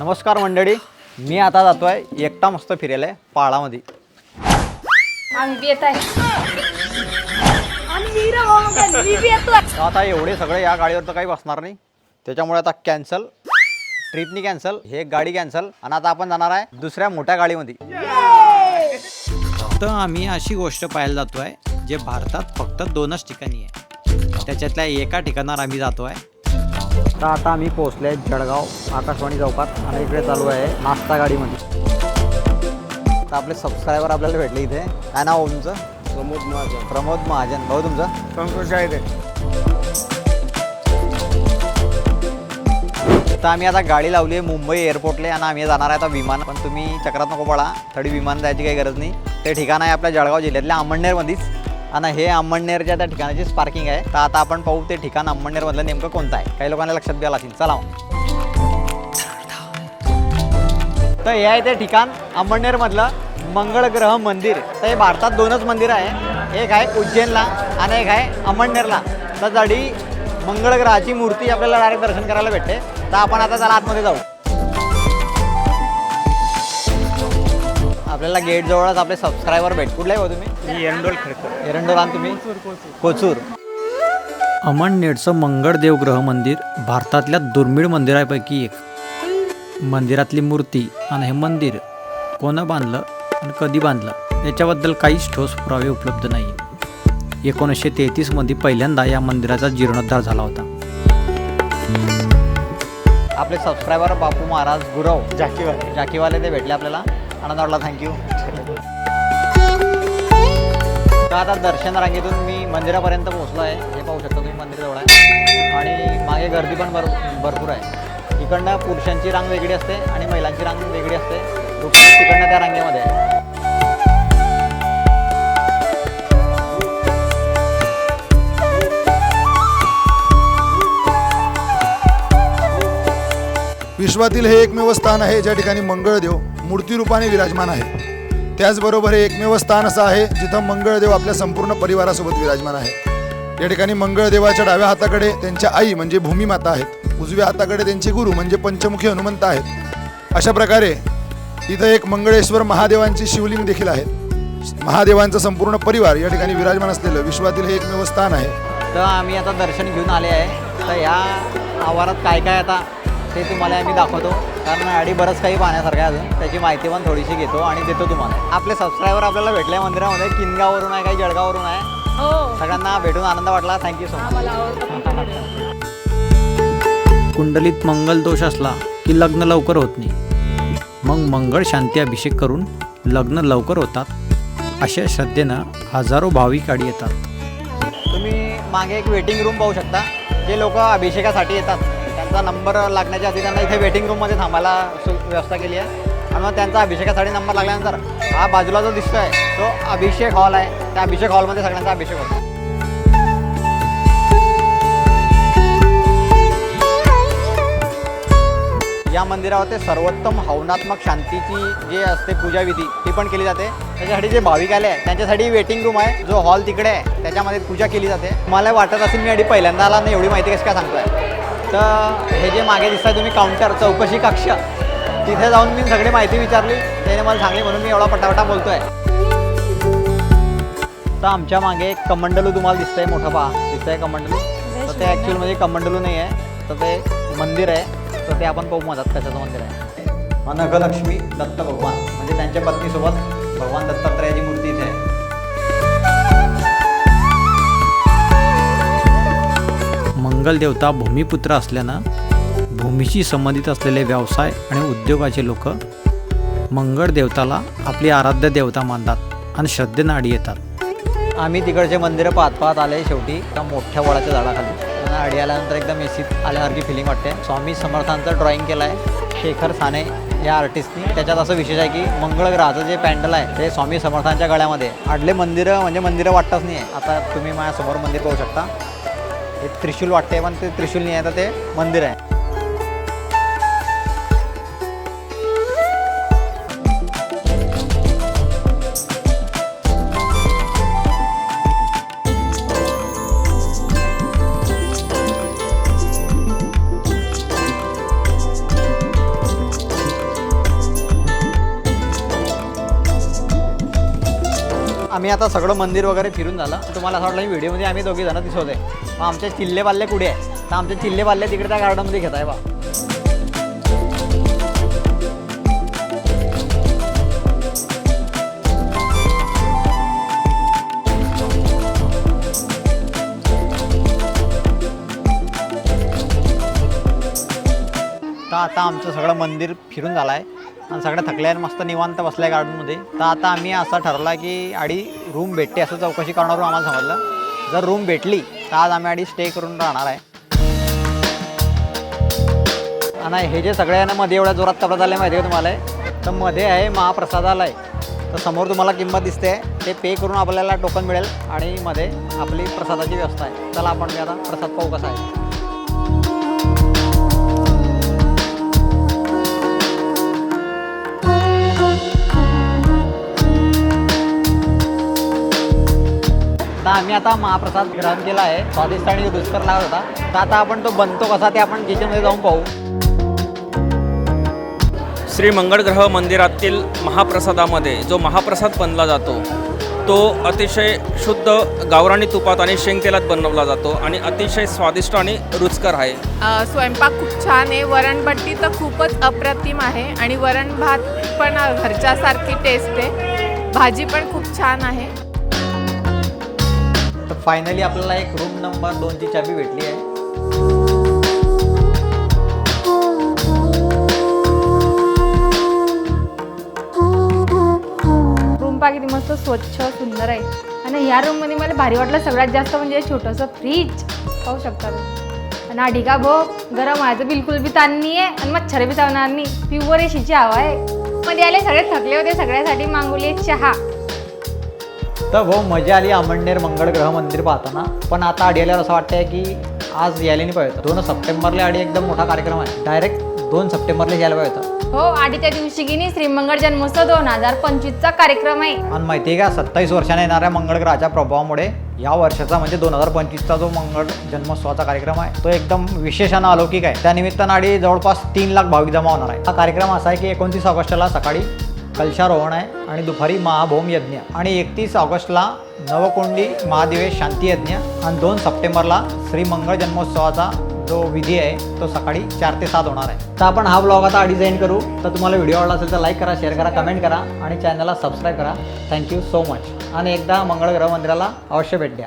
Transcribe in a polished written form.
नमस्कार मंडळी, मी आता जातोय एकटा मस्त फिरायला पाळामध्ये. आम्ही बी येत आहे. तर आता एवढे सगळे या गाडीवर तर काही बसणार नाही, त्याच्यामुळे आता कॅन्सल, ट्रिपनी कॅन्सल, हे गाडी कॅन्सल आणि आता आपण जाणार आहे दुसऱ्या मोठ्या गाडीमध्ये. तर आम्ही अशी गोष्ट पाहायला जातोय जे भारतात फक्त 2च ठिकाणी आहे, त्याच्यातल्या एका ठिकाणावर आम्ही जातोय. तर आता आम्ही पोहोचले आहे जळगाव आकाशवाणी चौकात आणि इकडे चालू आहे नाश्ता गाडीमध्ये. तर आपले सबस्क्रायबर आपल्याला भेटले इथे. काय नाव हो तुमचं? प्रमोद महाजन. भाऊ तुमचं? पंकज आहे. तर आम्ही आता गाडी लावली आहे मुंबई एअरपोर्टला आणि आम्ही जाणार आहे आता विमान. पण तुम्ही चक्रात नको पडा, थोडी विमान जायची काही गरज नाही. ते ठिकाण आहे आपल्या जळगाव जिल्ह्यातल्या अंमळनेरमध्येच आणि हे अंमळनेरच्या त्या ठिकाणाचीच पार्किंग आहे. तर आता आपण पाहू ते ठिकाण अंमळनेरमधलं नेमकं कोणतं आहे. काही लोकांना लक्षात द्यावं लागतील. चला तर हे आहे ते ठिकाण अंमळनेरमधलं मंगळग्रह मंदिर. तर हे भारतात 2च मंदिर आहे, एक आहे उज्जैनला आणि एक आहे अंमळनेरला. तर जडी मंगळग्रहाची मूर्ती आपल्याला डायरेक्ट दर्शन करायला भेटते. तर आपण आता त्याला आतमध्ये जाऊ. आपल्याला गेट जवळच आपले सबस्क्रायबर भेट. कुठले हो तुम्ही? एरंडोल. आणि तुम्ही? कोचूर. अंमळनेरचं मंगळदेव ग्रह मंदिर भारतातल्या दुर्मिळ मंदिरापैकी एक. मंदिरातली मूर्ती आणि हे मंदिर कोणं बांधलं आणि कधी बांधलं याच्याबद्दल काहीच ठोस पुरावे उपलब्ध नाही. 1933 मध्ये पहिल्यांदा या मंदिराचा जीर्णोद्धार झाला होता. आपले सबस्क्रायबर बापू महाराज गुरव जाकीवाले ते भेटले आपल्याला. आनंद वाटला, थँक्यू. तर आता दर्शन रांगेतून मी मंदिरापर्यंत पोहोचलो आहे. हे पाहू शकता तुम्ही, मंदिर जवळ आहे आणि मागे गर्दी पण भरपूर आहे. इकडनं पुरुषांची रांग वेगळी असते आणि महिलांची रांग वेगळी असते. तिकडनं त्या रांगेमध्ये आहे. विश्वातील हे एकमेव स्थान आहे ज्या ठिकाणी मंगळदेव मूर्तिरूपाने विराजमान आहे. त्याचबरोबर हे एकमेव स्थान असं आहे जिथं मंगळदेव आपल्या संपूर्ण परिवारासोबत विराजमान आहे. या ठिकाणी मंगळदेवाच्या डाव्या हाताकडे त्यांच्या आई म्हणजे भूमिमाता आहेत, उजव्या हाताकडे त्यांचे गुरु म्हणजे पंचमुखी हनुमंत आहेत. अशा प्रकारे इथं एक मंगळेश्वर महादेवांची शिवलिंग देखील आहेत. महादेवांचा संपूर्ण परिवार या ठिकाणी विराजमान असलेलं विश्वातील हे एकमेव स्थान आहे. तर आम्ही आता दर्शन घेऊन आले आहे. तर या आवारात काय काय आता ते तुम्हाला आम्ही दाखवतो, कारण आधी बरंच काही पाहण्यासारखं आहे अजून. त्याची माहिती पण थोडीशी घेतो आणि देतो तुम्हाला. आपले सबस्क्रायबर आपल्याला भेटले मंदिरामध्ये. किनगाववरून आहे, काही जळगाववरून आहे. सगळ्यांना भेटून आनंद वाटला. Thank you so much. कुंडलीत मंगल दोष असला की लग्न लवकर होत नाही, मग मंगळ शांती अभिषेक करून लग्न लवकर होतात. अशा श्रद्धेनं हजारो भाविक आडी येतात. तुम्ही मागे एक वेटिंग रूम पाहू शकता. जे लोक अभिषेकासाठी येतात त्यांचा नंबर लागण्याच्या आधी त्यांना इथे वेटिंग रूममध्ये थांबायला व्यवस्था केली आहे. आणि मग त्यांचा अभिषेकासाठी नंबर लागल्यानंतर हा बाजूला जो दिसतोय तो अभिषेक हॉल आहे. त्या अभिषेक हॉलमध्ये सगळ्यांचा अभिषेक होतो. या मंदिरावर सर्वोत्तम हवनात्मक शांतीची जे असते पूजाविधी ती पण केली जाते. त्याच्यासाठी जे भाविक आले आहे त्यांच्यासाठी वेटिंग रूम आहे, जो हॉल तिकडे आहे त्याच्यामध्ये पूजा केली जाते. मला वाटत असेल मी आधी पहिल्यांदा आला नाही एवढी माहिती कशी काय सांगतोय. तर हे जे मागे दिसत आहे तुम्ही काउंटर, चौकशी कक्ष, तिथे जाऊन मी सगळी माहिती विचारली. त्याने मला सांगली म्हणून मी एवढा पटापटा बोलतोय. तर आमच्या मागे एक कमंडलू तुम्हाला दिसतंय, मोठं पहा दिसतंय कमंडलू. तर ते ॲक्च्युअलमध्ये कमंडलू नाही आहे, तर ते मंदिर आहे. तर ते आपण पाहू मधात कशाचं मंदिर आहे. नगलक्ष्मी दत्त भगवान म्हणजे त्यांच्या पत्नीसोबत भगवान दत्तात्रयाची मूर्ती इथे आहे. मंगल देवता भूमिपुत्र असल्यानं भूमीशी संबंधित असलेले व्यवसाय आणि उद्योगाचे लोक मंगळ देवताला आपली आराध्य देवता मानतात आणि श्रद्धेनं आडी येतात. आम्ही तिकडचे मंदिरं पाहत आले. शेवटी त्या मोठ्या वडाच्या झाडाखाली आडी आल्यानंतर एकदम एसीत आल्यासारखी फिलिंग वाटते. स्वामी समर्थांचं ड्रॉइंग केलं आहे शेखर साने या आर्टिस्टनी. त्याच्यात असं विशेष आहे की मंगळग्रहाचं जे पॅन्डल आहे ते स्वामी समर्थांच्या गळ्यामध्ये. आडले मंदिरं म्हणजे मंदिरं वाटतच नाही आहे. आता तुम्ही माझ्यासमोर मंदिर पाहू शकता. हे त्रिशूल वाटते पण ते त्रिशूल नाही आहे, तर ते मंदिर आहे. आम्ही आता सगळं मंदिर वगैरे फिरून झालं. तुम्हाला असं वाटलं की व्हिडिओमध्ये आम्ही दोघे जण दिसत आहे. मग आमचे चिल्ले पाल्ले कुठे आहे? तर आमचे चिल्ले पाल्ले तिकडे त्या गार्डनमध्ये घेत आहे बा. तर आता आमचं सगळं मंदिर फिरून झालं आहे आणि सगळं थकले आणि मस्त निवांत बसलं आहे गार्डनमध्ये. तर आता आम्ही असं ठरवलं की आडी रूम भेटते असं चौकशी करणार आम्हाला समजलं. जर रूम भेटली तर आज आम्ही आधी स्टे करून राहणार आहे. आणि हे जे सगळ्यांना मध्ये एवढ्या जोरात तब्येत झाले माहिती आहे तुम्हाला, तर मध्ये आहे महाप्रसादालय. तर समोर तुम्हाला किंमत दिसते, ते पे करून आपल्याला टोकन मिळेल आणि मध्ये आपली प्रसादाची व्यवस्था आहे. चला आपण मी आता प्रसाद पाहू कसा आहे. तर आम्ही आता महाप्रसाद ग्रहण केला आहे. स्वादिष्ट आणि रुचकर लागत होता. तर आता आपण तो बनतो कसा ते आपण किचनमध्ये जाऊन पाहू. श्री मंगळग्रह मंदिरातील महाप्रसादामध्ये जो महाप्रसाद बनला जातो तो अतिशय शुद्ध गावरानी तुपात आणि शेंगतेलात बनवला जातो आणि अतिशय स्वादिष्ट आणि रुचकर आहे. स्वयंपाक खूप छान आहे. वरणबट्टी तर खूपच अप्रतिम आहे आणि वरण भात पण घरच्यासारखी टेस्ट आहे. भाजी पण खूप छान आहे. तर फायनली आपल्याला एक रूम नंबर 2ची चाबी भेटली आहे. रूम पहा किती मस्त स्वच्छ सुंदर आहे. आणि ह्या रूममध्ये मला भारी वाटलं सगळ्यात जास्त म्हणजे छोटंसं फ्रीज पाहू शकता तुम्ही. आणि ढिगा भो गरम व्हायचं बिलकुल बी ताण नाही आहे आणि मच्छर बी चावणार नाही. प्युअर एशीची हवा आहे. मध्ये आले सगळे थकले होते, सगळ्यासाठी मागवली चहा. तर भाऊ मजा आली अंमळनेर मंगळग्रह मंदिर पाहताना. पण आता आडी आल्यावर असं वाटतंय की आज यायला नाही पाहिजे. 2 सप्टेंबरला आडी एकदम मोठा कार्यक्रम आहे. डायरेक्ट 2 सप्टेंबरला यायला पाहिजे होतं. हो, आधीच्या दिवशी की नाही श्रीमंगळ जन्मोत्सव 2025चा कार्यक्रम आहे. आणि माहिती आहे का 27 वर्षाने येणाऱ्या मंगळग्रहाच्या प्रभावामुळे या वर्षाचा म्हणजे 2025चा जो मंगळ जन्मोत्सवाचा कार्यक्रम आहे तो एकदम विशेष आणि अलौकिक आहे. त्यानिमित्तानं आडी जवळपास 3 लाख भाविक जमा होणार आहे. हा कार्यक्रम असा आहे की 29 ऑगस्टला सकाळी कलशारोहण आहे आणि दुपारी महाभौम यज्ञ आणि 31 ऑगस्टला नवकोंडी महादिवेश शांती यज्ञ आणि 2 सप्टेंबरला श्री मंगळ जन्मोत्सवाचा जो विधी आहे तो सकाळी 4 ते 7 होणार आहे. तर आपण हा ब्लॉग आता डिझाईन करू. तर तुम्हाला व्हिडिओ आवडला असेल तर लाईक करा, शेअर करा, कमेंट करा आणि चॅनलला सबस्क्राईब करा. Thank you so much. आणि एकदा मंगळग्रह मंदिराला अवश्य भेट द्या.